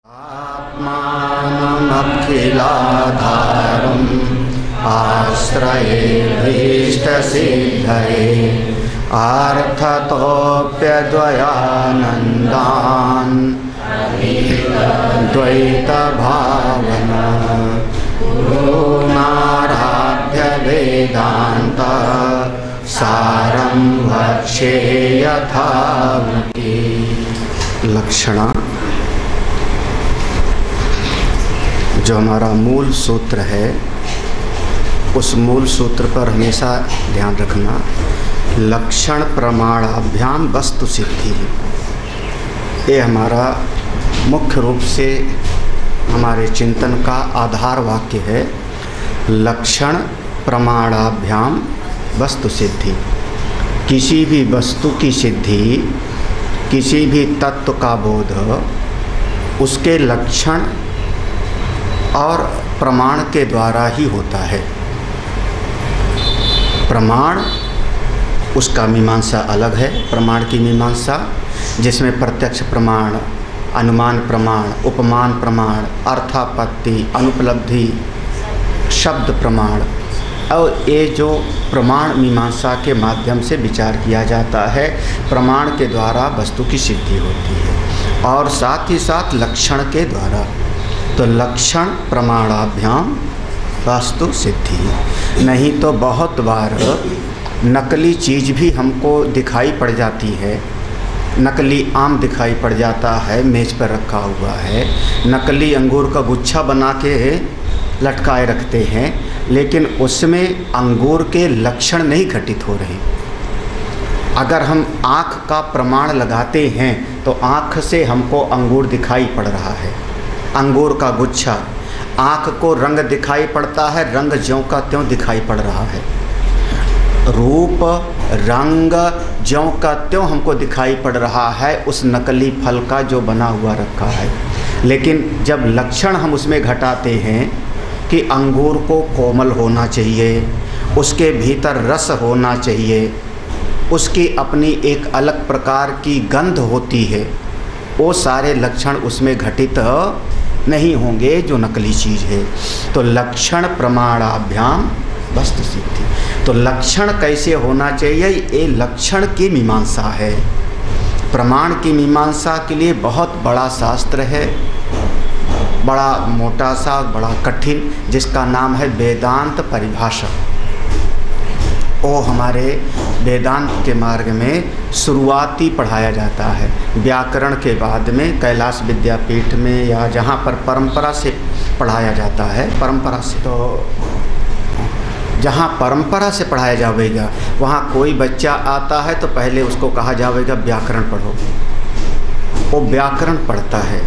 आत्मानमखिलाधारम् आश्रयेभीष्टसिद्धये आर्थतोऽप्यद्वयानन्दान् द्वैतभावना गुरूणाराध्य वेदान्त सारं वक्ष्ये यथामति। लक्षणा जो हमारा मूल सूत्र है, उस मूल सूत्र पर हमेशा ध्यान रखना। लक्षण प्रमाणाभ्याम वस्तु सिद्धि, ये हमारा मुख्य रूप से हमारे चिंतन का आधार वाक्य है। लक्षण प्रमाणाभ्याम वस्तु सिद्धि, किसी भी वस्तु की सिद्धि, किसी भी तत्व का बोध उसके लक्षण और प्रमाण के द्वारा ही होता है। प्रमाण उसका मीमांसा अलग है। प्रमाण की मीमांसा जिसमें प्रत्यक्ष प्रमाण, अनुमान प्रमाण, उपमान प्रमाण, अर्थापत्ति, अनुपलब्धि, शब्द प्रमाण, और ये जो प्रमाण मीमांसा के माध्यम से विचार किया जाता है, प्रमाण के द्वारा वस्तु की सिद्धि होती है और साथ ही साथ लक्षण के द्वारा। तो लक्षण प्रमाणाभ्याम वस्तु सिद्धि। नहीं तो बहुत बार नकली चीज़ भी हमको दिखाई पड़ जाती है। नकली आम दिखाई पड़ जाता है, मेज़ पर रखा हुआ है। नकली अंगूर का गुच्छा बना के लटकाए रखते हैं, लेकिन उसमें अंगूर के लक्षण नहीं घटित हो रहे। अगर हम आँख का प्रमाण लगाते हैं तो आँख से हमको अंगूर दिखाई पड़ रहा है, अंगूर का गुच्छा। आँख को रंग दिखाई पड़ता है, रंग ज्यों का त्यों दिखाई पड़ रहा है। रूप रंग ज्यों का त्यों हमको दिखाई पड़ रहा है उस नकली फल का जो बना हुआ रखा है। लेकिन जब लक्षण हम उसमें घटाते हैं कि अंगूर को कोमल होना चाहिए, उसके भीतर रस होना चाहिए, उसकी अपनी एक अलग प्रकार की गंध होती है, वो सारे लक्षण उसमें घटित नहीं होंगे जो नकली चीज़ है। तो लक्षण प्रमाणाभ्याम वस्तु सिद्धि। तो लक्षण कैसे होना चाहिए, ये लक्षण की मीमांसा है। प्रमाण की मीमांसा के लिए बहुत बड़ा शास्त्र है, बड़ा मोटा सा, बड़ा कठिन, जिसका नाम है वेदांत परिभाषा। वो हमारे वेदांत के मार्ग में शुरुआती पढ़ाया जाता है। व्याकरण के बाद में कैलाश विद्यापीठ में या जहाँ पर परंपरा से पढ़ाया जाता है, परंपरा से, तो जहाँ परंपरा से पढ़ाया जाएगा वहाँ कोई बच्चा आता है तो पहले उसको कहा जाएगा व्याकरण पढ़ो। वो व्याकरण पढ़ता है,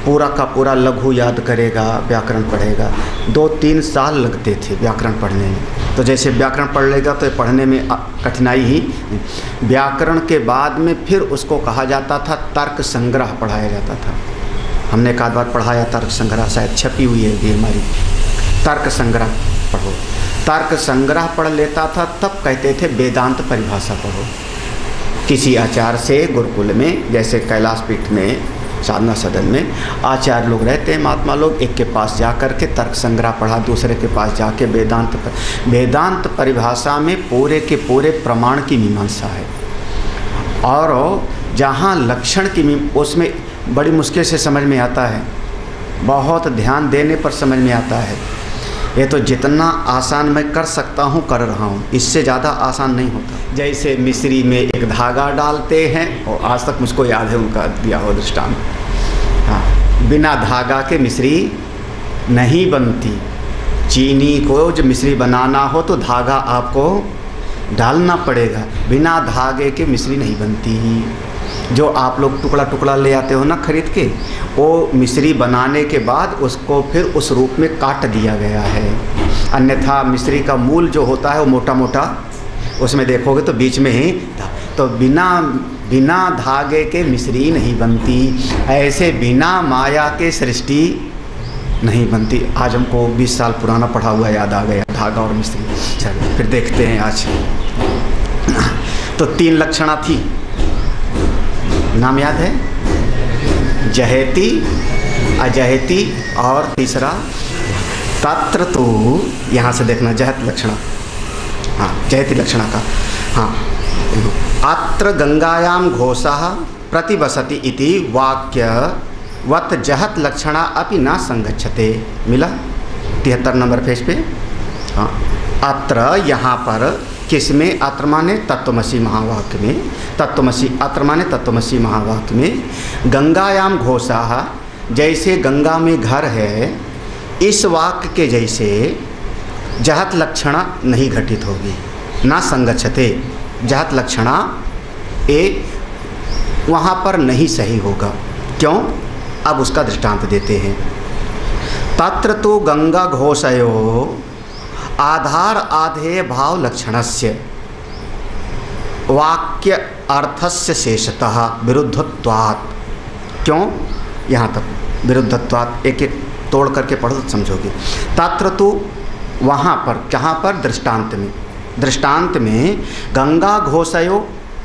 पूरा का पूरा लघु याद करेगा, व्याकरण पढ़ेगा। 2-3 साल लगते थे व्याकरण पढ़ने में। तो जैसे व्याकरण पढ़ लेगा तो पढ़ने में कठिनाई ही। व्याकरण के बाद में फिर उसको कहा जाता था तर्क संग्रह पढ़ाया जाता था। हमने एक आध बार पढ़ाया तर्क संग्रह, शायद छपी हुई है ये हमारी। तर्क संग्रह पढ़ो। तर्क संग्रह पढ़ लेता था तब कहते थे वेदांत परिभाषा पढ़ो। किसी आचार्य से गुरुकुल में, जैसे कैलाश पीठ में, साधना सदन में आचार्य लोग रहते हैं, महात्मा लोग, एक के पास जा कर के तर्क संग्रह पढ़ा, दूसरे के पास जाके वेदांत परिभाषा में पूरे के पूरे प्रमाण की मीमांसा है। और जहाँ लक्षण की उसमें बड़ी मुश्किल से समझ में आता है, बहुत ध्यान देने पर समझ में आता है। ये तो जितना आसान मैं कर सकता हूँ कर रहा हूँ, इससे ज़्यादा आसान नहीं होता। जैसे मिस्री में एक धागा डालते हैं, और आज तक मुझको याद है उनका दिया हुआ दृष्टांत। हाँ, बिना धागा के मिस्री नहीं बनती। चीनी को जो मिस्री बनाना हो तो धागा आपको डालना पड़ेगा, बिना धागे के मिस्री नहीं बनती। जो आप लोग टुकड़ा टुकड़ा ले आते हो ना खरीद के, वो मिश्री बनाने के बाद उसको फिर उस रूप में काट दिया गया है। अन्यथा मिश्री का मूल जो होता है वो मोटा मोटा, उसमें देखोगे तो बीच में ही, तो बिना धागे के मिश्री नहीं बनती। ऐसे बिना माया के सृष्टि नहीं बनती। आज हमको 20 साल पुराना पढ़ा हुआ याद आ गया, धागा और मिश्री। चलो फिर देखते हैं आज। तो 3 लक्षणा थी, नाम याद है? जहेती, अजहति और तीसरा तत्र तो, यहाँ से देखना जहत लक्षणा, हाँ जहति लक्षणा का, हाँ अत्र गंगायाम घोषः प्रतिवसति इति वाक्यवत् जहत लक्षणा अपि न संगच्छते। मिला 73 नंबर पेज पे। हाँ अत्र यहाँ पर किसमें, अत्र माने तत्वमसि महावाक्य में, तत्वमसि अत्र माने तत्वमसि महावाक्य में गंगायाम घोषः, जैसे गंगा में घर है, इस वाक्य के जैसे जहत लक्षणा नहीं घटित होगी, ना संगच्छते, जहत लक्षणा ए वहाँ पर नहीं सही होगा। क्यों? अब उसका दृष्टांत देते हैं। तत्र तो गंगा घोषयो आधार आधेय भाव लक्षणस्य वाक्य अर्थस्य शेषतः विरुद्धत्वात्। क्यों? यहाँ तक विरुद्धत्वात्, एक एक तोड़ करके पढ़ो तो समझोगे। तत्र तो वहाँ पर, कहाँ पर? दृष्टांत में। दृष्टांत में गंगा घोषयो,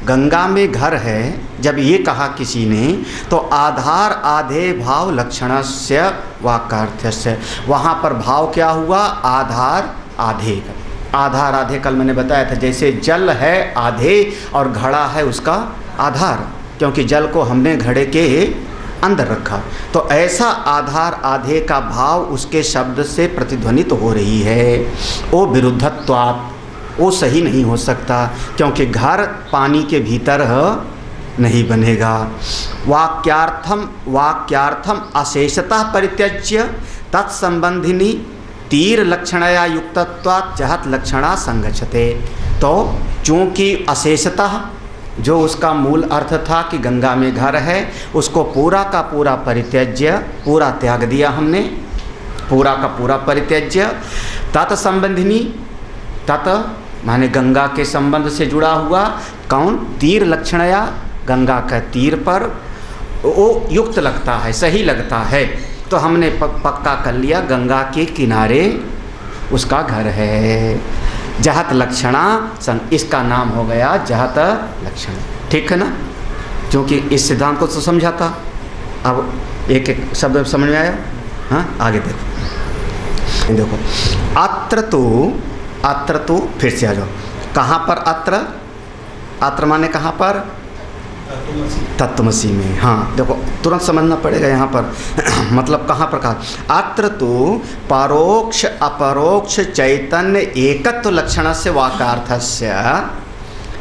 गंगा में घर है, जब ये कहा किसी ने तो आधार आधे भाव लक्षणस्य वाक्यार्थस्य, वहाँ पर भाव क्या हुआ? आधार आधे। आधार आधे कल मैंने बताया था, जैसे जल है आधे और घड़ा है उसका आधार, क्योंकि जल को हमने घड़े के अंदर रखा, तो ऐसा आधार आधे का भाव उसके शब्द से प्रतिध्वनित हो रही है। वो विरुद्धत्वात्, वो सही नहीं हो सकता, क्योंकि घर पानी के भीतर नहीं बनेगा। वाक्यार्थम अशेषतः परित्यज्य तत्संबंधिनी तीर लक्षणया युक्तत्वात् जहत लक्षणा संगच्छते। तो चूँकि अशेषतः, जो उसका मूल अर्थ था कि गंगा में घर है, उसको पूरा का पूरा परित्यज्य, पूरा त्याग दिया हमने, पूरा का पूरा परित्यज्य। तत्संबंधिनी, तत् माने गंगा के संबंध से जुड़ा हुआ, कौन? तीर लक्षणया, गंगा का तीर पर वो युक्त लगता है, सही लगता है, तो हमने पक्का कर लिया गंगा के किनारे उसका घर है। जहत लक्षणा, इसका नाम हो गया जहत लक्षणा। ठीक है ना? क्योंकि इस सिद्धांत को तो समझा था। अब एक एक शब्द समझ में आया? हाँ आगे देखो, देखो अत्र तो फिर से आ जाओ। कहाँ पर अत्र? अत्र माने कहाँ पर? तत्वमसि में। हाँ देखो तुरंत समझना पड़ेगा यहाँ पर मतलब कहाँ पर कहा? अत्र तो परोक्ष अपरोक्ष चैतन्य एकत्व लक्षण से वाक्यार्थस्य।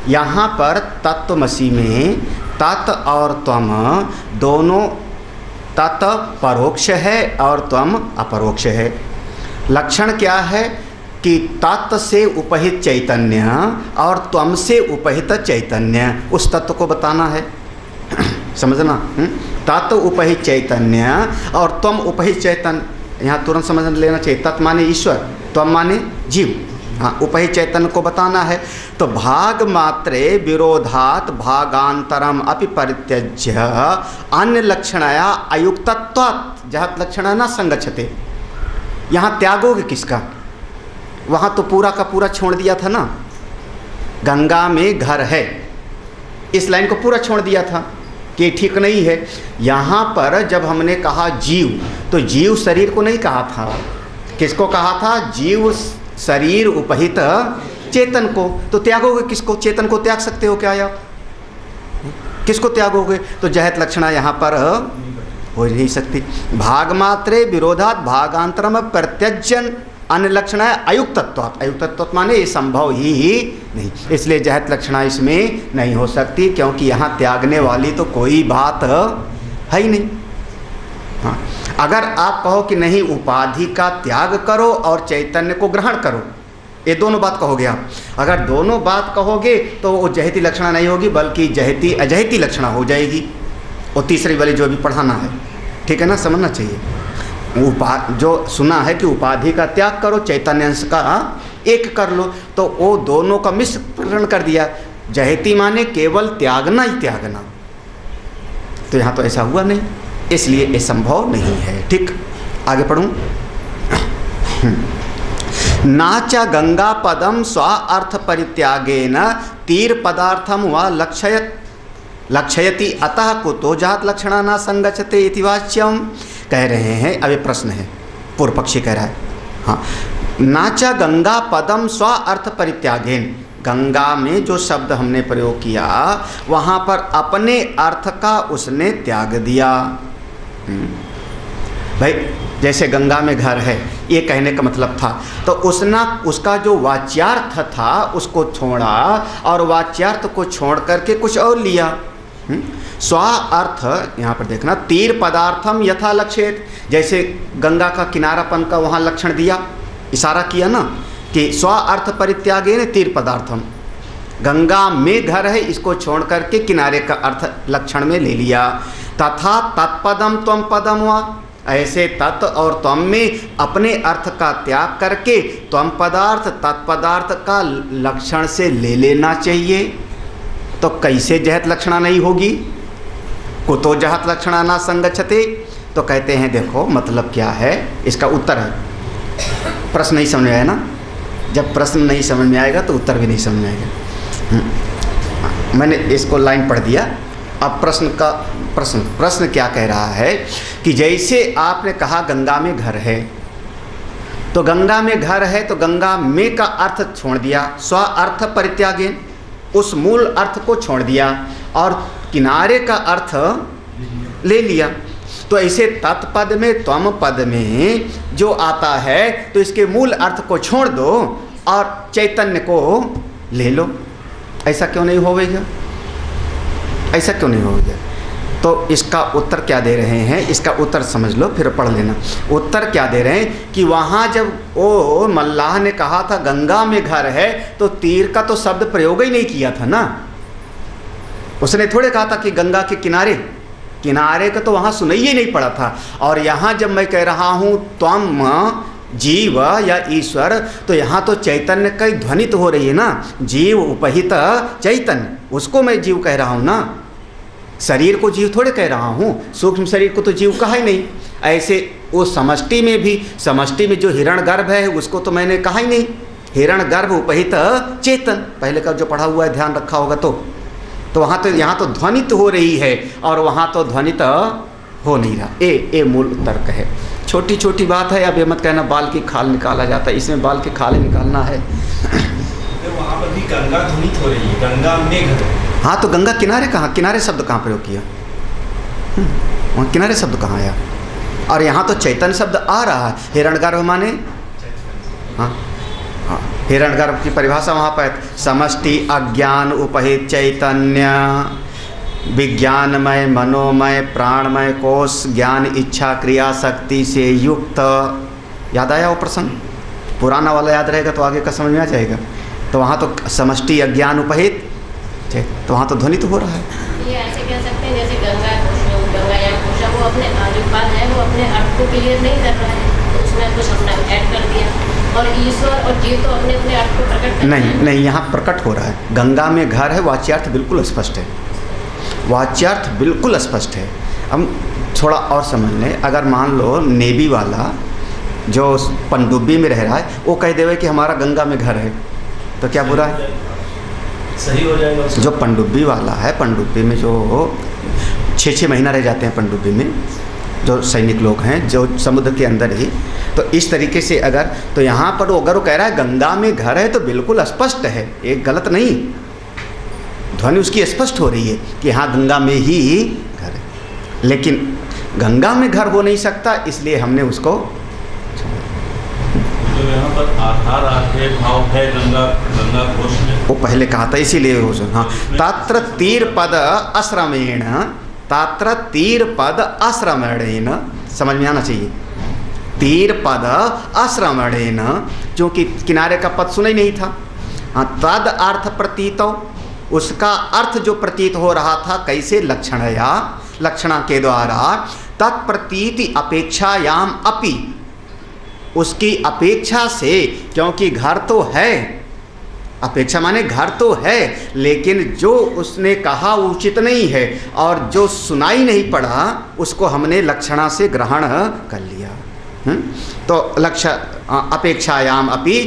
यहाँ पर तत्वमसि में तत् और त्वम दोनों, तत् परोक्ष है और त्वम अपरोक्ष है। लक्षण क्या है कि तत् से उपहित चैतन्य और त्वम से उपहित चैतन्य, उस तत्व को बताना है समझना। तत् उपहित चैतन्य और त्वम उपहित चैतन्य, यहाँ तुरंत समझ लेना चाहिए। तत् माने ईश्वर, त्वम माने जीव। हाँ उपहित चैतन्य को बताना है। तो भाग मात्रे विरोधात भागांतरम अपि परित्यज्य अन्य लक्षणया अयुक्तत्वात् जहत लक्षणा न संगच्छते। यहाँ त्यागोगे किसका? वहाँ तो पूरा का पूरा छोड़ दिया था ना, गंगा में घर है, इस लाइन को पूरा छोड़ दिया था कि ठीक नहीं है। यहाँ पर जब हमने कहा जीव, तो जीव शरीर को नहीं कहा था, किसको कहा था? जीव शरीर उपहित चेतन को। तो त्यागोगे किसको? चेतन को त्याग सकते हो क्या आप? किसको त्यागोगे? तो जहत लक्षणा यहाँ पर हो नहीं सकती। भाग मात्रे विरोधात भागांतरम प्रत्यज्यन अन्य लक्षण है अयुक्तत्वात्। अयुक्तत्व माने ये संभव ही नहीं, इसलिए जहत लक्षणा इसमें नहीं हो सकती, क्योंकि यहाँ त्यागने वाली तो कोई बात है ही नहीं। हाँ अगर आप कहो कि नहीं उपाधि का त्याग करो और चैतन्य को ग्रहण करो, ये दोनों बात कहोगे आप, अगर दोनों बात कहोगे तो वो जहती लक्षणा नहीं होगी, बल्कि जहती अजहती लक्षणा हो जाएगी। और तीसरी वाली जो भी पढ़ाना है, ठीक है ना, समझना चाहिए। जो सुना है कि उपाधि का त्याग करो, चैतन्य अंश का एक कर लो, तो वो दोनों का मिश्रण कर दिया। जहती माने केवल त्यागना ही त्यागना, तो यहाँ तो ऐसा हुआ नहीं, इसलिए ये संभव नहीं है। ठीक, आगे पढ़ूँ। नाचा गंगा पदम स्व अर्थ परित्यागेन तीर पदार्थम व लक्षयति अतः कुतो जात लक्षणा न संगच्छते इति वाच्यम। कह रहे हैं। अब ये प्रश्न है, पूर्व पक्षी कह रहा है, हाँ, नाचा गंगा पदम स्व अर्थ परित्यागेन, गंगा में जो शब्द हमने प्रयोग किया वहाँ पर अपने अर्थ का उसने त्याग दिया। भाई जैसे गंगा में घर है ये कहने का मतलब था, तो उसका जो वाच्यार्थ था उसको छोड़ा और वाच्यार्थ को छोड़ करके कुछ और लिया। स्व अर्थ यहाँ पर देखना, तीर पदार्थम यथा लक्षेत, जैसे गंगा का किनारापन का वहाँ लक्षण दिया, इशारा किया ना कि स्व अर्थ परित्यागेन तीर पदार्थम, गंगा में घर है इसको छोड़ करके किनारे का अर्थ लक्षण में ले लिया। तथा तत्पदम त्वम पदम हुआ, ऐसे तत् और त्वम में अपने अर्थ का त्याग करके त्वम पदार्थ तत्पदार्थ का लक्षण से ले लेना चाहिए। तो कैसे जहत लक्षणा नहीं होगी, कुतो जहत लक्षणा ना संगच्छते। तो कहते हैं देखो मतलब क्या है, इसका उत्तर है, प्रश्न नहीं समझ में आया ना, जब प्रश्न नहीं समझ में आएगा तो उत्तर भी नहीं समझ में आएगा। मैंने इसको लाइन पढ़ दिया। अब प्रश्न क्या कह रहा है कि जैसे आपने कहा गंगा में घर है, तो गंगा में घर है तो गंगा में का अर्थ छोड़ दिया, स्व अर्थ परित्यागेन, उस मूल अर्थ को छोड़ दिया और किनारे का अर्थ ले लिया। तो ऐसे तत्पद में त्वम पद में जो आता है तो इसके मूल अर्थ को छोड़ दो और चैतन्य को ले लो। ऐसा क्यों नहीं होगा, ऐसा क्यों नहीं होगा? तो इसका उत्तर क्या दे रहे हैं, इसका उत्तर समझ लो फिर पढ़ लेना। उत्तर क्या दे रहे हैं कि वहाँ जब ओ मल्लाह ने कहा था गंगा में घर है तो तीर का तो शब्द प्रयोग ही नहीं किया था ना, उसने थोड़े कहा था कि गंगा के किनारे, किनारे का तो वहाँ सुनाई ही नहीं पड़ा था। और यहाँ जब मैं कह रहा हूँ त्वम जीव या ईश्वर, तो यहाँ तो चैतन्य का ध्वनित हो रही है ना, जीव उपहित चैतन्य, उसको मैं जीव कह रहा हूँ ना, शरीर को जीव थोड़े कह रहा हूँ, सूक्ष्म शरीर को तो जीव कहा ही नहीं। ऐसे वो समष्टि में भी, समष्टि में जो हिरण गर्भ है उसको तो मैंने कहा ही नहीं, हिरण गर्भ उपहित चेतन, पहले का जो पढ़ा हुआ है ध्यान रखा होगा तो वहाँ तो यहाँ तो ध्वनित हो रही है और वहाँ तो ध्वनित हो नहीं रहा। ए मूल तर्क है। छोटी छोटी बात है, अब ये मत कहना बाल की खाल निकाला जाता है, इसमें बाल की खाल निकालना है। वहाँ पर भी गंगा ध्वनित हो रही है, गंगा में घर। हाँ तो गंगा किनारे कहाँ, किनारे शब्द कहाँ प्रयोग किया, वहाँ किनारे शब्द कहाँ आया? और यहाँ तो चैतन्य शब्द आ रहा है। हिरण्यगर्भ माने, हाँ हाँ, हिरण्यगर्भ की परिभाषा वहाँ पर समष्टि अज्ञान उपहित चैतन्य, विज्ञानमय मनोमय प्राणमय कोश, ज्ञान इच्छा क्रिया शक्ति से युक्त। याद आया वो प्रसंग, पुराना वाला याद रहेगा तो आगे का समझ में आ जाएगा। तो वहाँ तो समष्टि अज्ञान उपहित, तो वहाँ तो ध्वनित हो रहा है। ये ऐसे कह सकते हैं जैसे गंगा या कोशा, वो अपने जो पद है वो अपने अर्थ को क्लियर नहीं कर रहा है, तो उसमें कुछ अपना ऐड कर दिया। और ईश्वर और जीव तो अपने अपने अर्थ को प्रकट कर नहीं, यहाँ प्रकट हो रहा है। गंगा में घर है, वाच्यार्थ बिल्कुल स्पष्ट है, वाच्यार्थ बिल्कुल स्पष्ट है। हम थोड़ा और समझ लें, अगर मान लो नेवी वाला जो पनडुब्बी में रह रहा है वो कह देवे कि हमारा गंगा में घर है, तो क्या बुरा है? सही हो जाएगा। जो पनडुब्बी वाला है, पनडुब्बी में जो 6-6 महीना रह जाते हैं पनडुब्बी में, जो सैनिक लोग हैं जो समुद्र के अंदर ही, तो इस तरीके से अगर, तो यहाँ पर अगर वो कह रहा है गंगा में घर है तो बिल्कुल स्पष्ट है, एक गलत नहीं, ध्वनि उसकी स्पष्ट हो रही है कि हाँ गंगा में ही घर है। लेकिन गंगा में घर हो नहीं सकता, इसलिए हमने उसको, तो यहाँ पर आधार आधे भाव है गंगा घोष में, वो पहले कहा था इसीलिए हो। हाँ, तात्र तीर पद अश्रमेण, तात्र तीर पद अश्रमेण, समझ में आना चाहिए। तीर पद अश्रमेण, क्योंकि किनारे का पद सुना ही नहीं था। हाँ, तद अर्थ प्रतीतो, उसका अर्थ जो प्रतीत हो रहा था कैसे, लक्षणया, लक्षणा के द्वारा, तत्प्रतीति अपेक्षायाम अपि, उसकी अपेक्षा से, क्योंकि घर तो है, अपेक्षा माने घर तो है, लेकिन जो उसने कहा उचित नहीं है और जो सुनाई नहीं पड़ा उसको हमने लक्षणा से ग्रहण कर लिया। तो लक्ष्य अपेक्षायाम अपि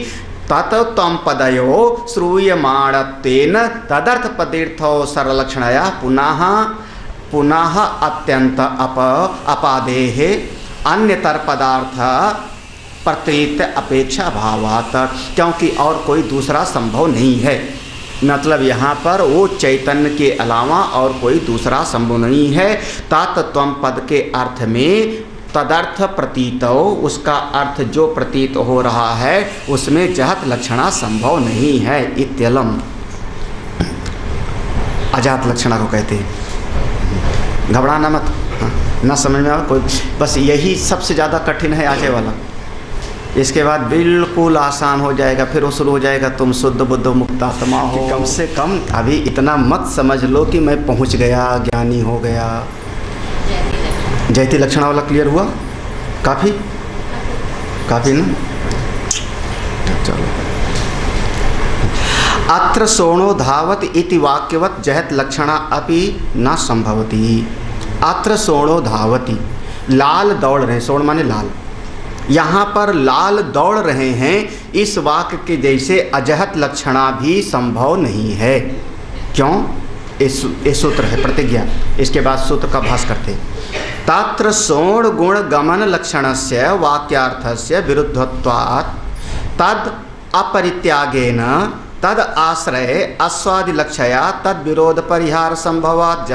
तत् तम पदयो श्रूयमाणत्वेन तदर्थ पदीर्थो सरलक्षणया पुनः पुनः अत्यंत अपादेः अन्यतर पदार्थ प्रतीत अपेक्षा भावात, क्योंकि और कोई दूसरा संभव नहीं है। मतलब यहाँ पर वो चैतन्य के अलावा और कोई दूसरा संभव नहीं है। तात्त्वम पद के अर्थ में तदर्थ प्रतीत हो, उसका अर्थ जो प्रतीत हो रहा है उसमें जहत लक्षणा संभव नहीं है। इत्यलम अजात लक्षणा को कहते हैं। घबराना मत, ना समझ में आ कोई, बस यही सबसे ज़्यादा कठिन है आगे वाला। इसके बाद बिल्कुल आसान हो जाएगा, फिर वो शुरू हो जाएगा तुम शुद्ध बुद्ध मुक्तात्मा हो। कम से कम अभी इतना मत समझ लो कि मैं पहुंच गया, ज्ञानी हो गया। जयति लक्षणा वाला क्लियर हुआ? काफ़ी ना? चलो। अत्र सोणो धावत इति वाक्यवत जहत लक्षणा अपि न संभवती। अत्र सोणो धावती, लाल दौड़ रहे, सोण माने लाल, यहाँ पर लाल दौड़ रहे हैं, इस वाक्य के जैसे अजहत लक्षणा भी संभव नहीं है। क्यों? ये सूत्र है प्रतिज्ञा। इसके बाद सूत्र का भाष करते। तत्र सोण गुण गमन लक्षणस्य वाक्यार्थस्य विरुद्धत्वात् तद अपरित्यागेन तद आश्रय अस्वादि लक्षया तद विरोध परिहार संभवात्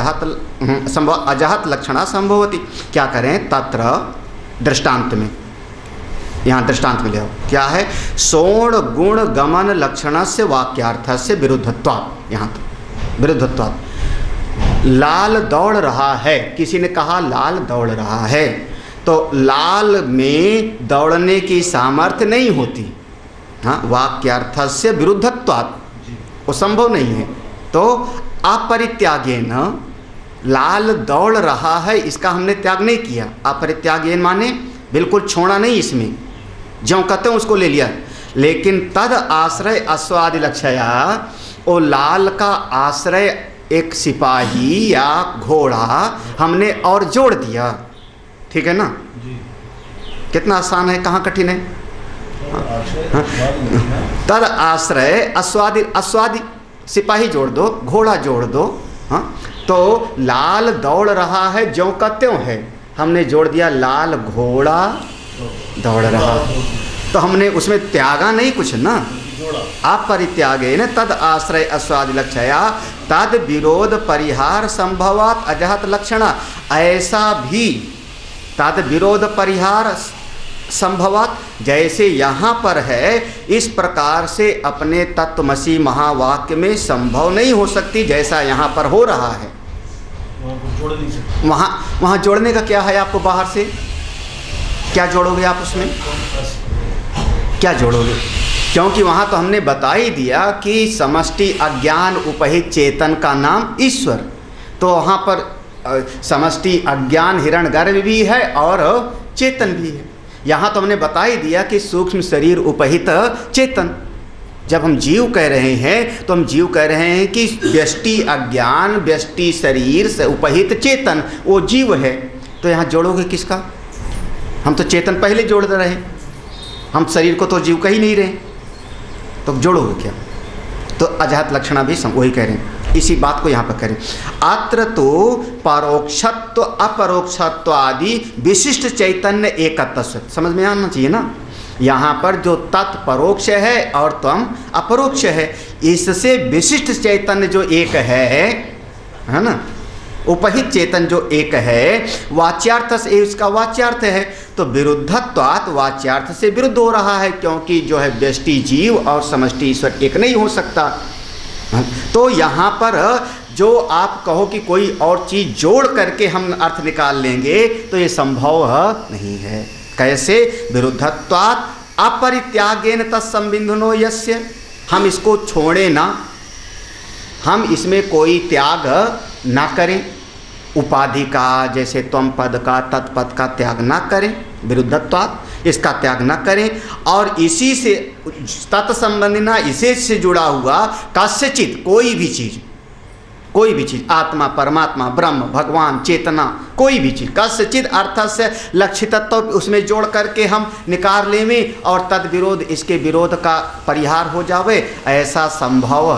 अजहत लक्षणा संभवती। क्या करें? तत्र दृष्टांत में, यहाँ दृष्टांत में ले आओ। क्या है? सोण गुण गमन लक्षणस्य वाक्यार्थस्य विरुद्धत्वात्। यहाँ तो विरुद्धत्वात्, लाल दौड़ रहा है, किसी ने कहा लाल दौड़ रहा है, तो लाल में दौड़ने की सामर्थ्य नहीं होती। हाँ, वाक्यार्थस्य विरुद्धत्वात्, वो संभव नहीं है। तो अपरित्यागेन, लाल दौड़ रहा है इसका हमने त्याग नहीं किया। अपरित्यागेन माने बिल्कुल छोड़ा नहीं, इसमें जो कहते हैं उसको ले लिया। लेकिन तद आश्रय अस्वादि लक्षया, वो लाल का आश्रय एक सिपाही या घोड़ा हमने और जोड़ दिया। ठीक है ना? कितना आसान है, कहाँ कठिन है? तद आश्रय अस्वादि सिपाही जोड़ दो, घोड़ा जोड़ दो। हाँ, तो लाल दौड़ रहा है ज्यों का त्यों है, हमने जोड़ दिया लाल घोड़ा दौड़ रहा, तो हमने उसमें त्यागा नहीं कुछ ना। अपरित्यागे न तद आश्रय अस्वादि लक्षया तद विरोध परिहार संभवात अजहत लक्षणा। ऐसा भी तद विरोध परिहार संभवात, जैसे यहाँ पर है इस प्रकार से अपने तत्वमसी महावाक्य में संभव नहीं हो सकती जैसा यहाँ पर हो रहा है। वहाँ जोड़ने का क्या है? आपको बाहर से क्या जोड़ोगे आप? उसमें क्या जोड़ोगे? क्योंकि वहाँ तो हमने बता ही दिया कि समष्टि अज्ञान उपहित चेतन का नाम ईश्वर, तो वहाँ पर समष्टि अज्ञान हिरण्यगर्भ भी है और चेतन भी है। यहाँ तो हमने बता ही दिया कि सूक्ष्म शरीर उपहित चेतन। जब हम जीव कह रहे हैं तो हम जीव कह रहे हैं कि व्यष्टि अज्ञान व्यष्टि शरीर से उपहित चेतन वो जीव है। तो यहाँ जोड़ोगे किसका? हम तो चेतन पहले जोड़ रहे हैं, हम शरीर को तो जीव कह ही नहीं रहे, तो जोड़ोगे क्या? तो अजहत लक्षणा भी वही कह रहे हैं, इसी बात को यहाँ पर करें। अत्र तो परोक्षत्व अपरोक्षत्व आदि विशिष्ट चैतन्य एकत्व, समझ में आना चाहिए ना। यहाँ पर जो तत्परोक्ष है और तम अपरोक्ष है, इससे विशिष्ट चैतन्य जो एक है ना, उपहित चेतन जो एक है, वाच्यार्थ से इसका वाच्यार्थ है, तो विरुद्धत्वात् वाच्यार्थ से विरुद्ध हो रहा है, क्योंकि जो है व्यष्टि जीव और समष्टि ईश्वर एक नहीं हो सकता। तो यहाँ पर जो आप कहो कि कोई और चीज़ जोड़ करके हम अर्थ निकाल लेंगे तो ये संभव नहीं है। कैसे? विरुद्धत्वात् अपरित्यागेन तत्संबिंधनो यस्य, हम इसको छोड़े ना, हम इसमें कोई त्याग ना करें, उपाधि का जैसे त्वम पद का तत्पद का त्याग ना करें, विरुद्धत्वात् इसका त्याग ना करें, और इसी से तत्संबंधी ना, इसे से जुड़ा हुआ कस्यचित कोई भी चीज़, आत्मा परमात्मा ब्रह्म भगवान चेतना, कोई भी चीज़ कस्यचित अर्थ से लक्षितत्व उसमें जोड़ करके हम निकाल लें और तद विरोध इसके विरोध का परिहार हो जावे, ऐसा संभव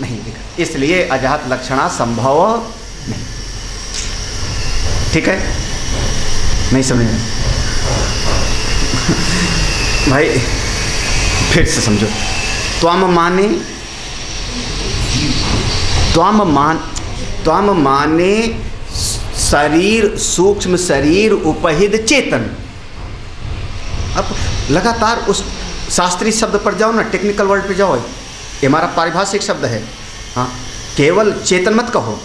नहीं दिखा। इसलिए अजहत लक्षणा संभव नहीं। ठीक है? नहीं समझ में? भाई फिर से समझो, त्वम माने शरीर, सूक्ष्म शरीर उपहित चेतन। अब लगातार उस शास्त्रीय शब्द पर जाओ ना, टेक्निकल वर्ड पे जाओ, ये हमारा पारिभाषिक शब्द है। हाँ, केवल चेतन मत कहो।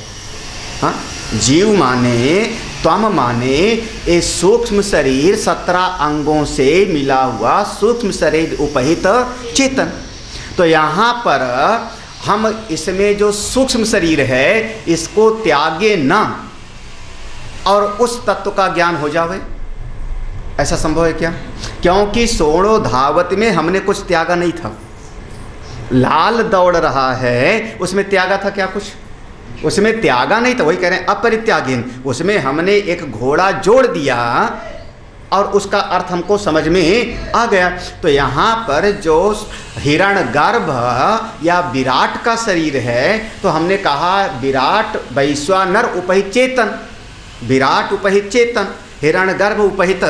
हाँ, जीव माने, त्वम माने ये सूक्ष्म शरीर 17 अंगों से मिला हुआ सूक्ष्म शरीर उपहित चेतन। तो यहाँ पर हम इसमें जो सूक्ष्म शरीर है इसको त्यागे ना और उस तत्व का ज्ञान हो जावे, ऐसा संभव है क्या? क्योंकि सोणो धावत में हमने कुछ त्यागा नहीं था। लाल दौड़ रहा है, उसमें त्यागा था क्या? कुछ उसमें त्यागा नहीं था। वही कह रहे हैं अपरित्यागीन। उसमें हमने एक घोड़ा जोड़ दिया और उसका अर्थ हमको समझ में आ गया। तो यहाँ पर जो हिरण्यगर्भ या विराट का शरीर है, तो हमने कहा विराट वैश्वानर उपहित चेतन, विराट उपहित चेतन, हिरण्यगर्भ उपहित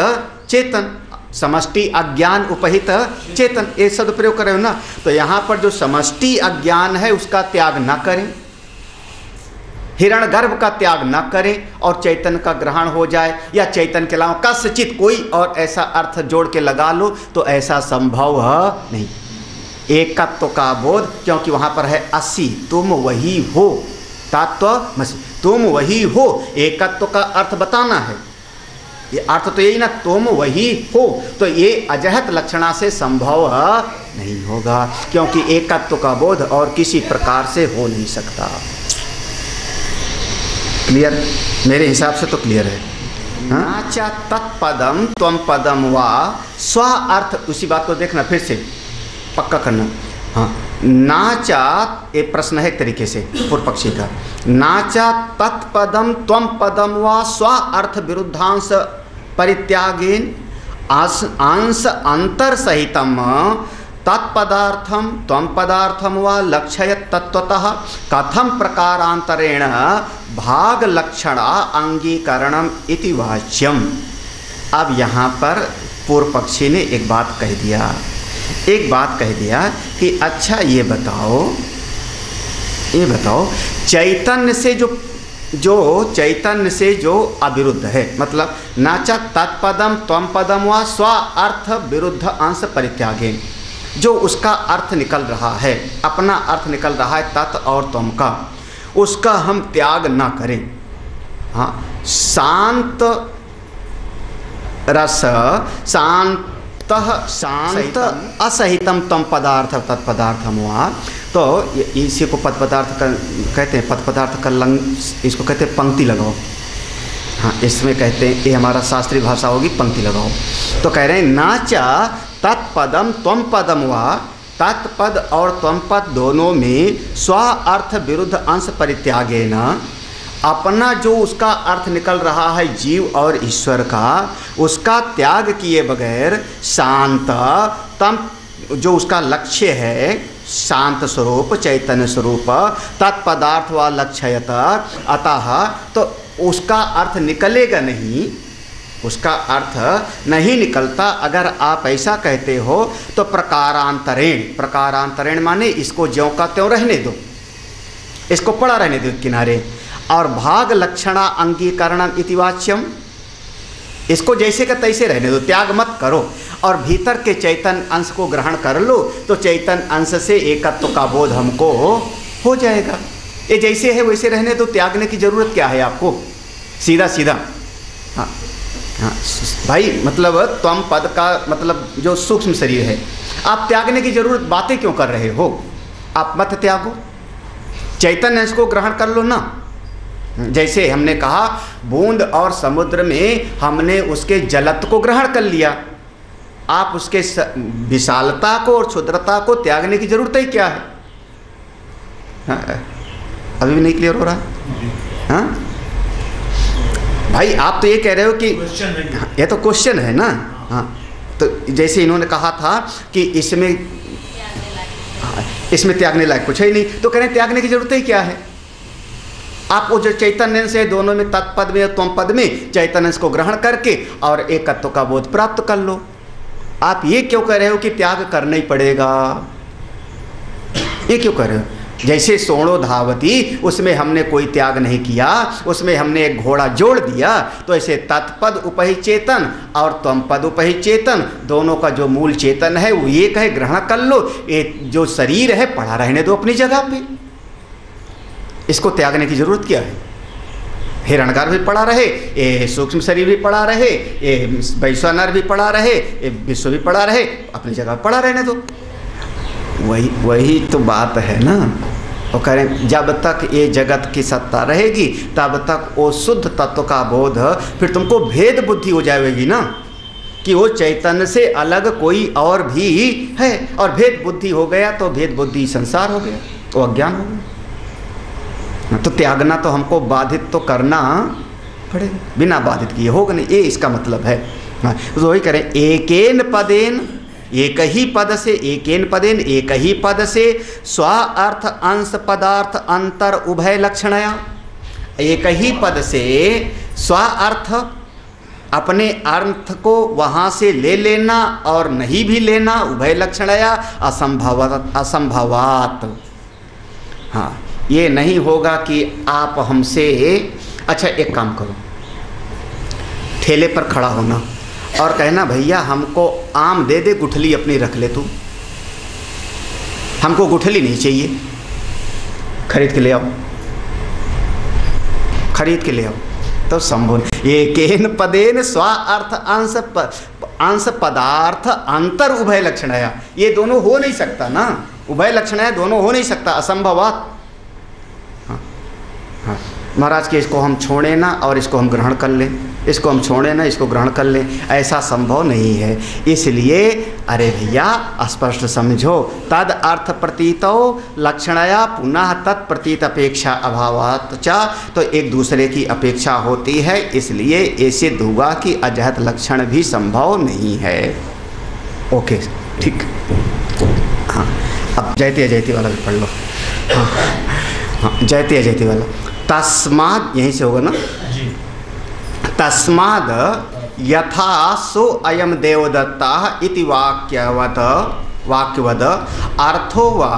चेतन, समष्टि अज्ञान उपहित चेतन, ये शब्द प्रयोग कर रहे हो ना। तो यहाँ पर जो समष्टि अज्ञान है उसका त्याग न करें, हिरण्यगर्भ का त्याग न करें और चैतन्य का ग्रहण हो जाए, या चैतन्य के अलावा कस्यचित कोई और ऐसा अर्थ जोड़ के लगा लो, तो ऐसा संभव नहीं। एकत्व का बोध, क्योंकि वहाँ पर है असि, तुम वही हो, तत्वमसि, तुम वही हो। एकत्व का अर्थ बताना है, ये अर्थ तो यही ना, तुम वही हो। तो ये अजहत लक्षणा से संभव नहीं होगा, क्योंकि एकत्व का बोध और किसी प्रकार से हो नहीं सकता। क्लियर? मेरे हिसाब से तो क्लियर है। नाचा तत्पदम त्वम पदम वा स्व अर्थ, उसी बात को देखना, फिर से पक्का करना। हाँ, नाचा, ये प्रश्न है एक तरीके से पूर्व पक्षी का। नाचा तत्पदम त्वम पदम वा स्व अर्थ विरुद्धांश परित्यागेन अंश अंतर सहितम तत्पदार्थम त्वम पदार्थम व लक्षयत तत्वतः कथम प्रकारांतरेण भाग लक्षणा अंगीकरणम इति वाच्यम। अब यहाँ पर पूर्व पक्षी ने एक बात कह दिया कि अच्छा ये बताओ चैतन्य से जो अविरुद्ध है, मतलब नाचा तत्पदम त्वम पदम व स्व अर्थ विरुद्ध अंश परित्यागेन, जो उसका अर्थ निकल रहा है, अपना अर्थ निकल रहा है तत् और त्वम का, उसका हम त्याग ना करें। हाँ, शांत रस शांत असहितम तम पदार्थ तत्पदार्थम हुआ। तो इसी को पद पदार्थ कहते हैं, पद पदार्थ का इसको कहते हैं पंक्ति लगाओ। हाँ, इसमें कहते हैं, ये हमारा शास्त्रीय भाषा होगी, पंक्ति लगाओ। तो कह रहे हैं नाचा तत्पदम त्वम पदम वा, तत्पद और त्वम पद दोनों में स्व अर्थ विरुद्ध अंश परित्यागेन, अपना जो उसका अर्थ निकल रहा है जीव और ईश्वर का, उसका त्याग किए बगैर शांत तम, जो उसका लक्ष्य है शांत स्वरूप चैतन्य स्वरूप, तत्पदार्थ व लक्ष्यत, अतः तो उसका अर्थ निकलेगा नहीं, उसका अर्थ नहीं निकलता। अगर आप ऐसा कहते हो तो प्रकारांतरेण माने इसको ज्यों का त्यों रहने दो, इसको पड़ा रहने दो किनारे, और भाग लक्षणा अंगीकरणम इति वाच्यम, इसको जैसे का तैसे रहने दो, त्याग मत करो, और भीतर के चैतन्य अंश को ग्रहण कर लो, तो चैतन्य अंश से एकत्व का बोध हमको हो जाएगा। ये जैसे है वैसे रहने दो, त्यागने की ज़रूरत क्या है आपको, सीधा सीधा। हाँ हाँ भाई, मतलब त्वम पद का मतलब जो सूक्ष्म शरीर है, आप त्यागने की जरूरत बातें क्यों कर रहे हो? आप मत त्यागो, चैतन्य अंश को ग्रहण कर लो ना। जैसे हमने कहा बूंद और समुद्र में हमने उसके जलत्व को ग्रहण कर लिया, आप उसके विशालता को और क्षुद्रता को त्यागने की जरूरत ही क्या है? हाँ? अभी भी नहीं क्लियर हो रहा? हाँ भाई, आप तो ये कह रहे हो कि ये तो क्वेश्चन है ना। हाँ, तो जैसे इन्होंने कहा था कि इसमें त्यागने लायक कुछ है ही नहीं, तो कह रहे हैं त्यागने की जरूरत ही क्या है? आप वो जो चैतन्य से दोनों में तत्पद में और त्वम पद में चैतन्य को ग्रहण करके और एकत्व का बोध प्राप्त कर लो। आप ये क्यों कह रहे हो कि त्याग करना ही पड़ेगा? ये क्यों कह रहे हो? जैसे सोणो धावती, उसमें हमने कोई त्याग नहीं किया, उसमें हमने एक घोड़ा जोड़ दिया, तो ऐसे तत्पद उपहि चेतन और त्वम पद उपहि चेतन, दोनों का जो मूल चेतन है वो एक है, ग्रहण कर लो। ये जो शरीर है पड़ा रहने दो अपनी जगह पे, इसको त्यागने की जरूरत क्या है? हिरणगार भी पड़ा रहे, ये सूक्ष्म शरीर भी पड़ा रहे, ये वैश्वानर भी पड़ा रहे, ये विश्व भी पड़ा रहे, अपनी जगह पड़ा रहने दो। वही तो बात है ना। और करें जब तक ये जगत की सत्ता रहेगी तब तक वो शुद्ध तत्व का बोध, फिर तुमको भेद बुद्धि हो जाएगी ना कि वो चैतन्य से अलग कोई और भी है। और भेद बुद्धि हो गया तो भेद बुद्धि संसार हो गया, वो अज्ञान हो गया। तो त्यागना तो हमको बाधित तो करना पड़ेगा, बिना बाधित किए होगा नहीं, ये इसका मतलब है। तो वही करें, एकेन पदेन, एक ही पद से, एकेन पदेन एक ही पद से, स्व अर्थ अंश पदार्थ अंतर उभय लक्षणया, एक ही पद से स्व अर्थ अपने अर्थ को वहाँ से ले लेना और नहीं भी लेना, उभय लक्षणया असंभवात। हाँ, ये नहीं होगा कि आप हमसे, अच्छा एक काम करो, ठेले पर खड़ा होना और कहना भैया हमको आम दे दे, गुठली अपनी रख ले तू, हमको गुठली नहीं चाहिए, खरीद के ले आओ, खरीद के ले आओ। तो संभव एकेन पदेन स्व अर्थ अंश पदार्थ अंतर उभय लक्षणया, ये दोनों हो नहीं सकता ना, उभय लक्षणया दोनों हो नहीं सकता, असंभवात। हाँ महाराज के इसको हम छोड़ें ना और इसको हम ग्रहण कर लें, इसको हम छोड़ें ना इसको ग्रहण कर लें, ऐसा संभव नहीं है। इसलिए अरे भैया स्पष्ट समझो, तद अर्थ प्रतीतो लक्षणया पुनः तत्प्रतीत अपेक्षा अभावात् च, तो एक दूसरे की अपेक्षा होती है, इसलिए ये सिद्ध हुआ कि अजहत लक्षण भी संभव नहीं है। ओके ठीक। हाँ अब जयती अजयती वाला भी पढ़ लो। हाँ जयती अजयती वाला, तस्माद यहीं से होगा ना जी। तस्माद यथा सो अयम देवदत्ता इति वाक्यवद अर्थो वा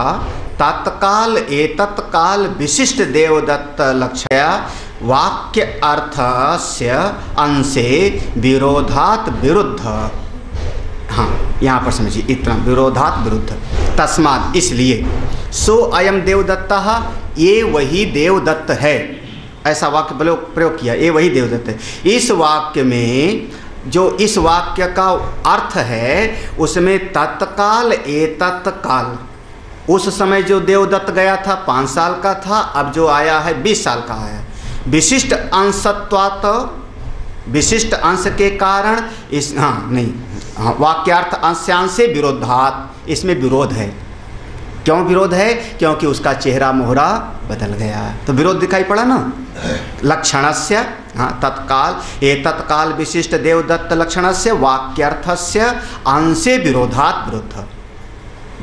तत्काल एतत्काल विशिष्ट देवदत्त लक्षया वाक्य अर्थस्य अंशे विरोधात विरुद्ध। हाँ यहाँ पर समझिए, इतना विरोधात विरुद्ध। तस्माद इसलिए, सो अयम देवदत्ता, ये वही देवदत्त है, ऐसा वाक्य प्रयोग किया, ये वही देवदत्त है। इस वाक्य में जो इस वाक्य का अर्थ है उसमें तत्काल एतत्काल, उस समय जो देवदत्त गया था 5 साल का था, अब जो आया है 20 साल का आया। विशिष्ट अंशत्वात्, विशिष्ट अंश के कारण इस, हाँ नहीं, हाँ वाक्यार्थ अंशांश से विरोधात, इसमें विरोध है। क्यों विरोध है? क्योंकि उसका चेहरा मोहरा बदल गया, तो विरोध दिखाई पड़ा ना। लक्षणस्य, हाँ तत्काल ये तत्काल विशिष्ट देवदत्त लक्षणस्य वाक्यर्थस्य अंशे विरोधात विरुद्ध,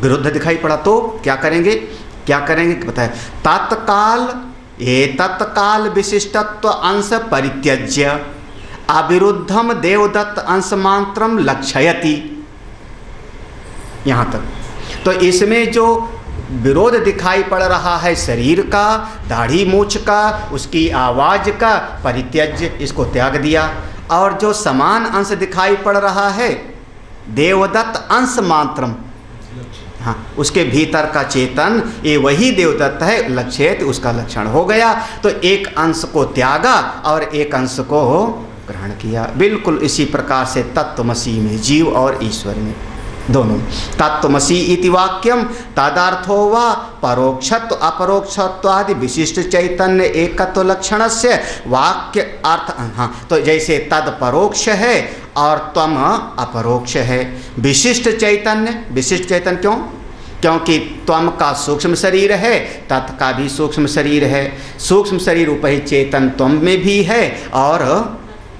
विरुद्ध दिखाई पड़ा, तो क्या करेंगे, क्या करेंगे बताए। तत्काल ये तत्काल विशिष्टत्व अंश परित्यज्य अविरुद्धम देवदत्त अंश मात्रम लक्षयति, यहाँ तक। तो इसमें जो विरोध दिखाई पड़ रहा है शरीर का, दाढ़ी मूछ का, उसकी आवाज़ का, परित्यज्य, इसको त्याग दिया। और जो समान अंश दिखाई पड़ रहा है देवदत्त अंश मात्रम, हाँ उसके भीतर का चेतन ये वही देवदत्त है, लक्षित उसका लक्षण हो गया। तो एक अंश को त्यागा और एक अंश को ग्रहण किया। बिल्कुल इसी प्रकार से तत्त्वमसी में, जीव और ईश्वर में दोनों, तत्त्वमसी इति वाक्यम तदर्थो वा परोक्षत्व अपरोक्षत्वादि विशिष्ट चैतन्य एकत्व लक्षणस्य वाक्य अर्थ। हाँ तो जैसे तद परोक्ष है और त्वम अपरोक्ष है। विशिष्ट चैतन्य, विशिष्ट चैतन्य क्यों? क्योंकि त्वम का सूक्ष्म शरीर है, तत् का भी सूक्ष्म शरीर है। सूक्ष्म शरीर उपहि चेतन त्वम में भी है और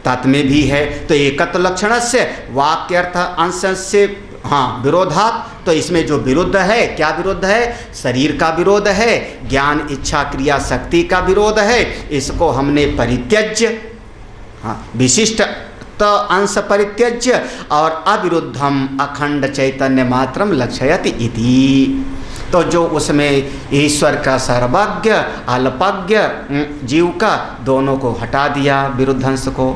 तत् में भी है। तो एकत्व लक्षण से वाक्यर्थ अंश से, हाँ विरोधात, तो इसमें जो विरुद्ध है, क्या विरुद्ध है? शरीर का विरोध है, ज्ञान इच्छा क्रिया शक्ति का विरोध है, इसको हमने परित्यज्य, हाँ विशिष्ट अंश परित्यज्य और अविरुद्धम अखंड चैतन्य मात्रम लक्षयति इति। तो जो उसमें ईश्वर का सर्वज्ञ अल्पज्ञ जीव का दोनों को हटा दिया, विरुद्ध अंश को,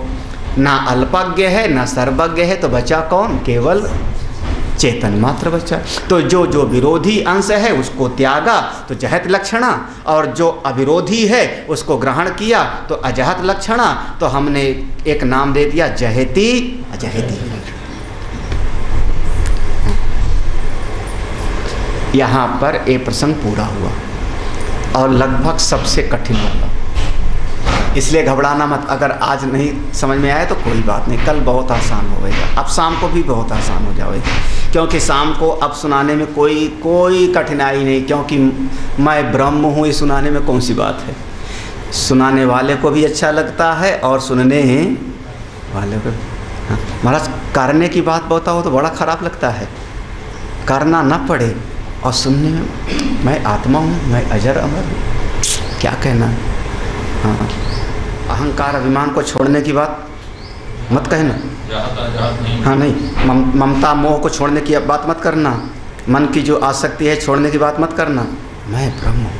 ना अल्पज्ञ है ना सर्वज्ञ है, तो बचा कौन? केवल चेतन मात्र बचा। तो जो जो विरोधी अंश है उसको त्यागा तो जहत लक्षणा, और जो अविरोधी है उसको ग्रहण किया तो अजहत लक्षणा। तो हमने एक नाम दे दिया जहती अजहती। यहाँ पर ये प्रसंग पूरा हुआ और लगभग सबसे कठिन वाला, इसलिए घबराना मत। अगर आज नहीं समझ में आए तो कोई बात नहीं, कल बहुत आसान होगा, अब शाम को भी बहुत आसान हो जाएगा, क्योंकि शाम को अब सुनाने में कोई कठिनाई नहीं, क्योंकि मैं ब्रह्म हूँ, ये सुनाने में कौन सी बात है। सुनाने वाले को भी अच्छा लगता है और सुनने वाले को। हाँ महाराज, करने की बात बताओ तो बड़ा ख़राब लगता है, करना न पड़े और सुनने में मैं आत्मा हूँ, मैं अजर अमर हूँ, क्या कहना। हाँ, अहंकार अभिमान को छोड़ने की बात मत कहना। हाँ नहीं, ममता मोह को छोड़ने की बात मत करना, मन की जो आसक्ति है छोड़ने की बात मत करना। मैं ब्रह्म हूँ,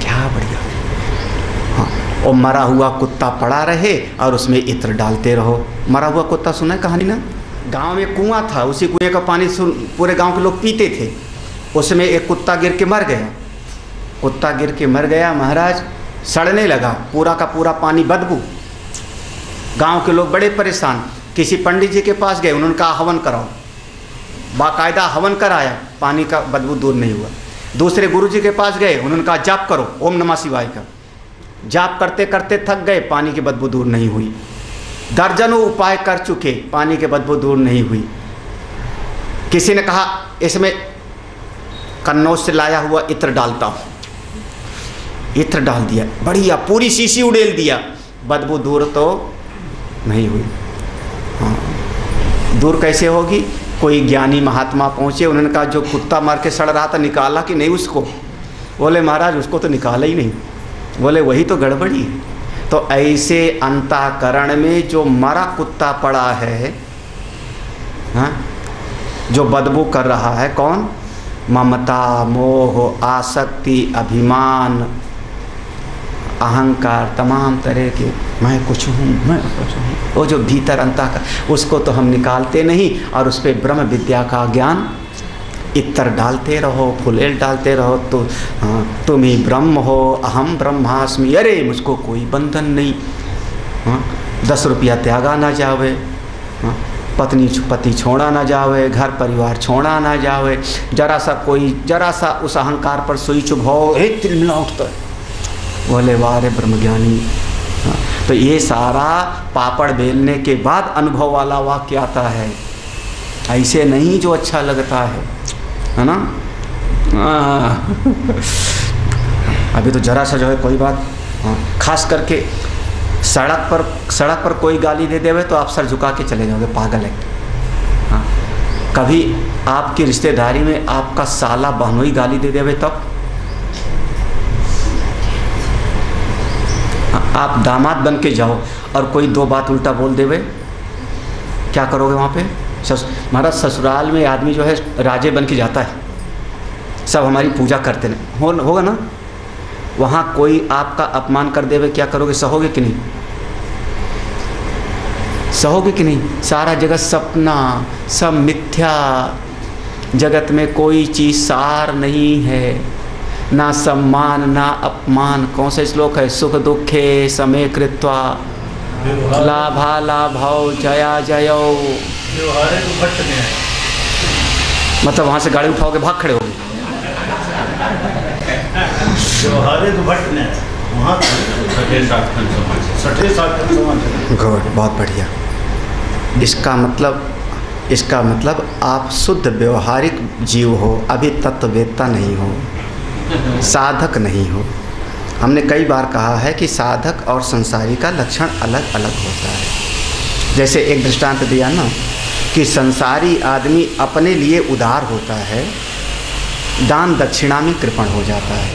क्या बढ़िया। हाँ, और मरा हुआ कुत्ता पड़ा रहे और उसमें इत्र डालते रहो। मरा हुआ कुत्ता सुना है कहानी ना? गांव में कुआं था, उसी कुएं का पानी पूरे गांव के लोग पीते थे। उसमें एक कुत्ता गिर के मर गया। कुत्ता गिर के मर गया महाराज, सड़ने लगा, पूरा का पूरा पानी बदबू। गांव के लोग बड़े परेशान, किसी पंडित जी के पास गए, उन्होंने कहा हवन कराओ। बाकायदा हवन कराया, पानी का बदबू दूर नहीं हुआ। दूसरे गुरुजी के पास गए, उन्होंने कहा जाप करो ओम नमः शिवाय का। जाप करते करते थक गए, पानी की बदबू दूर नहीं हुई। दर्जनों उपाय कर चुके, पानी की बदबू दूर नहीं हुई। किसी ने कहा इसमें कन्नौज से लाया हुआ इत्र डालता हूँ, इत्र डाल दिया, बढ़िया, पूरी शीशी उड़ेल दिया, बदबू दूर तो नहीं हुई। हाँ, दूर कैसे होगी? कोई ज्ञानी महात्मा पहुँचे, उन्होंने कहा जो कुत्ता मार के सड़ रहा था निकाला कि नहीं उसको? बोले महाराज उसको तो निकाला ही नहीं। बोले वही तो गड़बड़ी है। तो ऐसे अंतःकरण में जो मरा कुत्ता पड़ा है, हाँ, जो बदबू कर रहा है, कौन? ममता मोह आसक्ति अभिमान अहंकार, तमाम तरह के मैं कुछ हूँ मैं कुछ हूँ, वो जो भीतर अंतःकरण, उसको तो हम निकालते नहीं और उस पर ब्रह्म विद्या का ज्ञान इत्र डालते रहो, फुलेल डालते रहो। तो हाँ, तुम ही ब्रह्म हो, अहम ब्रह्मास्मि, अरे मुझको कोई बंधन नहीं। हाँ, 10 रुपया त्यागा ना जावे, हाँ, पत्नी पति छोड़ा ना जावे, घर परिवार छोड़ा ना जावे, जरा सा उस अहंकार पर सुई चुभाओ, एक तिलमिला उठता है। बोले वाह रे ब्रह्मज्ञानी। हाँ, तो ये सारा पापड़ बेलने के बाद अनुभव वाला वाक्य आता है, ऐसे नहीं जो अच्छा लगता है ना। अभी तो जरा सा जो है कोई बात, हाँ, खास करके सड़क पर कोई गाली दे देवे तो आप सर झुका के चले जाओगे, पागल है। हाँ, कभी आपकी रिश्तेदारी में आपका साला बहनोई गाली दे देवे तब? हाँ, आप दामाद बन के जाओ और कोई 2 बात उल्टा बोल देवे, क्या करोगे वहाँ पे? महाराज ससुराल में आदमी जो है राजे बन के जाता है, सब हमारी पूजा करते हैं, होगा ना। वहाँ कोई आपका अपमान कर देवे, क्या करोगे? सहोगे कि नहीं? सहोगे कि नहीं? सारा जगत सपना, सब मिथ्या, जगत में कोई चीज़ सार नहीं है, ना सम्मान ना अपमान। कौन सा श्लोक है? सुख दुखे समय कृत्वा लाभा लाभौ जया जयो। मतलब वहाँ से गाड़ी उठाओगे भाग खड़े होगे। गुड, बहुत बढ़िया। इसका मतलब आप शुद्ध व्यवहारिक जीव हो, अभी तत्ववेत्ता नहीं हो, साधक नहीं हो। हमने कई बार कहा है कि साधक और संसारी का लक्षण अलग अलग होता है। जैसे एक दृष्टांत दिया ना कि संसारी आदमी अपने लिए उदार होता है, दान दक्षिणा में कृपण हो जाता है,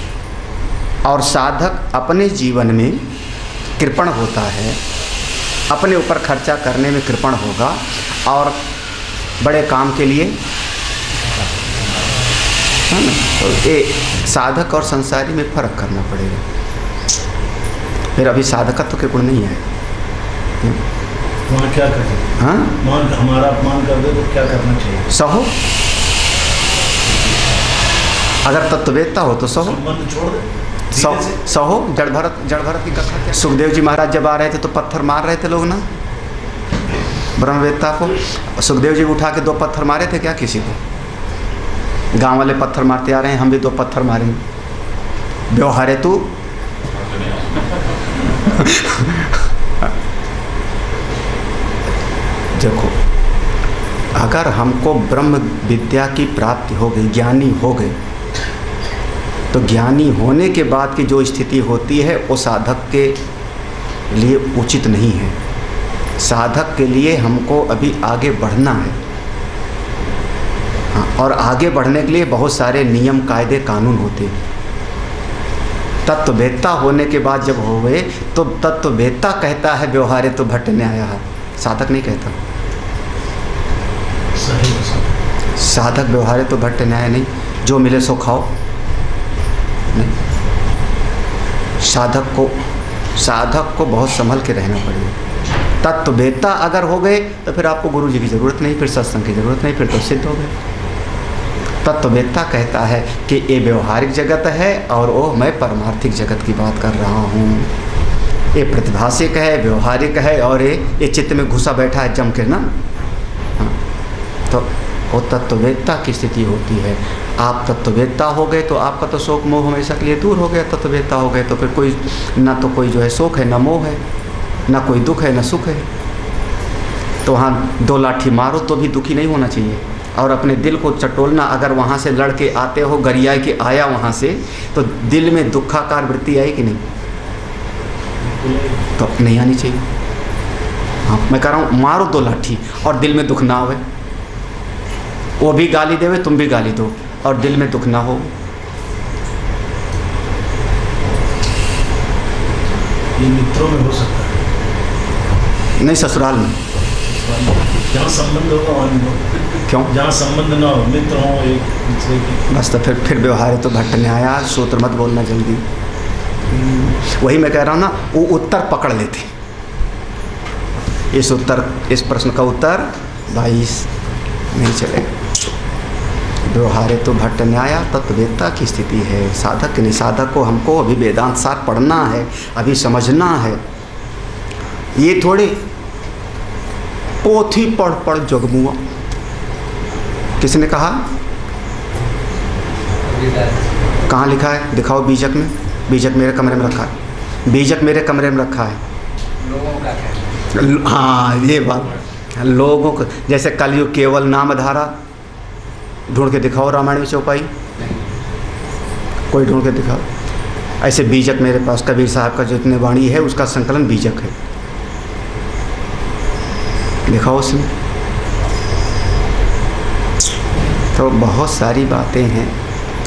और साधक अपने जीवन में कृपण होता है, अपने ऊपर खर्चा करने में कृपण होगा और बड़े काम के लिए, है ना। तो ये साधक और संसारी में फर्क करना पड़ेगा। फिर अभी साधकत्व के गुण नहीं आए। वहाँ क्या करें? हाँ, हमारा अपमान कर दे तो क्या करना चाहिए? सहो, अगर तत्ववेत्ता हो तो सहो, संबंध छोड़ दे, सहो। जड़ भरत की कथा क्या? सुखदेव जी महाराज जब आ रहे थे तो पत्थर मार रहे थे लोग ना ब्रह्मवेत्ता को। सुखदेव जी उठा के 2 पत्थर मारे थे क्या किसी को? गांव वाले पत्थर मारते आ रहे हैं, हम भी 2 पत्थर मारेंगे। व्यवहारे तू देखो, अगर हमको ब्रह्म विद्या की प्राप्ति हो गई, ज्ञानी हो गए, तो ज्ञानी होने के बाद की जो स्थिति होती है वो साधक के लिए उचित नहीं है। साधक के लिए हमको अभी आगे बढ़ना है। हाँ, और आगे बढ़ने के लिए बहुत सारे नियम कायदे कानून होते हैं। तत्ववेत्ता होने के बाद जब हो गए तो तत्ववेत्ता कहता है व्यवहारे तो भट्ट न्याय, साधक नहीं कहता। साधक व्यवहारे तो भट्ट न्याय नहीं, जो मिले सो खाओ नहीं। साधक को बहुत संभल के रहना पड़ेगा। तत्ववेत्ता अगर हो गए तो फिर आपको गुरु जी की ज़रूरत नहीं, फिर सत्संग की ज़रूरत नहीं, फिर तो सिद्ध हो गए। तत्ववेत्ता कहता है कि ये व्यवहारिक जगत है और वो मैं परमार्थिक जगत की बात कर रहा हूँ। ये प्रतिभाषिक है, व्यवहारिक है और ये चित्त में घुसा बैठा है जम के ना। हाँ, तो वो तत्ववेत्ता की स्थिति होती है। आप तत्ववेत्ता हो गए तो आपका तो शोक मोह हमेशा के लिए दूर हो गया। तत्ववेत्ता हो गए तो फिर कोई ना तो कोई जो है शोक है, ना मोह है, ना कोई दुख है, ना सुख है। तो वहाँ 2 लाठी मारो तो भी दुखी नहीं होना चाहिए। और अपने दिल को चटोलना, अगर वहाँ से लड़ के आते हो, गरिया के आया वहाँ से, तो दिल में दुखाकार वृत्ति आई कि नहीं? तो नहीं आनी चाहिए। हाँ, मैं कह रहा हूँ मारो 2 लाठी और दिल में दुख ना आवे। वो भी गाली देवे, तुम भी गाली दो और दिल में दुख ना हो। ये मित्रों में हो सकता है, नहीं ससुराल में। जहाँ संबंध होगा वहाँ नहीं होगा। क्यों? जहाँ संबंध ना हो, मित्र हो एक दूसरे की, बस तो फिर व्यवहार तो भट्ट न्याय, सूत्र मत बोलना जल्दी। वही मैं कह रहा हूँ ना, वो उत्तर पकड़ लेते। इस प्रश्न का उत्तर 22 नहीं चलेगा। व्यवहारे तो भट्ट न्याय तत्ववेत्ता की स्थिति है, साधक नहीं। साधक को हमको अभी वेदांत सार पढ़ना है, अभी समझना है। ये थोड़ी पोथी पढ़ जगमुआ। किसने कहा? कहाँ लिखा है? दिखाओ बीजक में। बीजक मेरे कमरे में रखा है। बीजक मेरे कमरे में रखा है। लोगों का क्या? हाँ, ये बात। लोगों को जैसे कलयुग केवल नाम धारा, ढूंढ के दिखाओ रामायण में चौपाई, कोई ढूंढ के दिखाओ। ऐसे बीजक मेरे पास कबीर साहब का जितने वाणी है उसका संकलन बीजक है, दिखाओ उसमें। तो बहुत सारी बातें हैं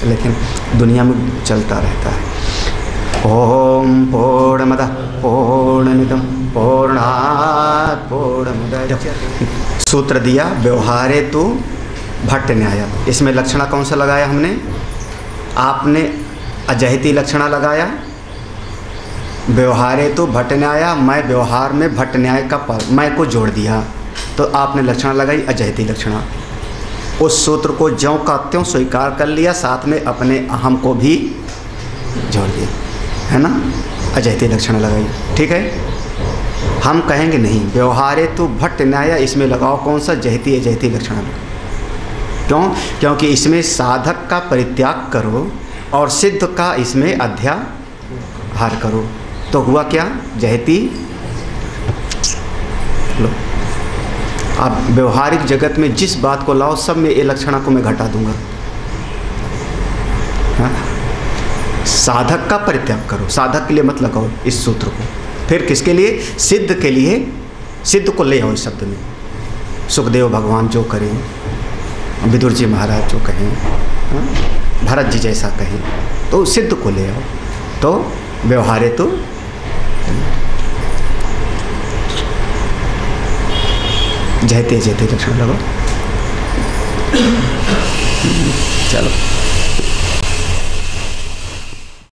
लेकिन दुनिया में चलता रहता है। ओम पूर्णमदः पूर्णमिदं पूर्णात् पूर्णमुदच्यते। सूत्र दिया व्यवहारे तो भट्ट न्याय। इसमें लक्षणा कौन सा लगाया हमने? आपने अजहिति लक्षणा लगाया। व्यवहारे तो भट्ट न्याय, मैं व्यवहार में भट्ट न्याय का मैं को जोड़ दिया, तो आपने लक्षणा लगाई अजहिति लक्षणा। उस सूत्र को ज्यों का त्यों स्वीकार कर लिया, साथ में अपने अहम को भी जोड़ दिया, है ना। अजहिति लक्षणा लगाई, ठीक है। हम कहेंगे नहीं, व्यवहारे तो भट्ट न्याय इसमें लगाओ कौन सा? जहिति अजहिति लक्षणा। क्यों? क्योंकि इसमें साधक का परित्याग करो और सिद्ध का इसमें अध्याहार करो, तो हुआ क्या? जहती। लो, अब व्यवहारिक जगत में जिस बात को लाओ सब में ये लक्षणा को मैं घटा दूंगा। हाँ? साधक का परित्याग करो, साधक के लिए मत लगाओ इस सूत्र को। फिर किसके लिए? सिद्ध के लिए। सिद्ध को ले आओ इस शब्द में। सुखदेव भगवान जो करें, विदुर जी महाराज जो कहें, भरत जी जैसा कहें, तो सिद्ध को ले आओ। तो व्यवहारे तो जयते जयते लक्ष्मण लगो। चलो।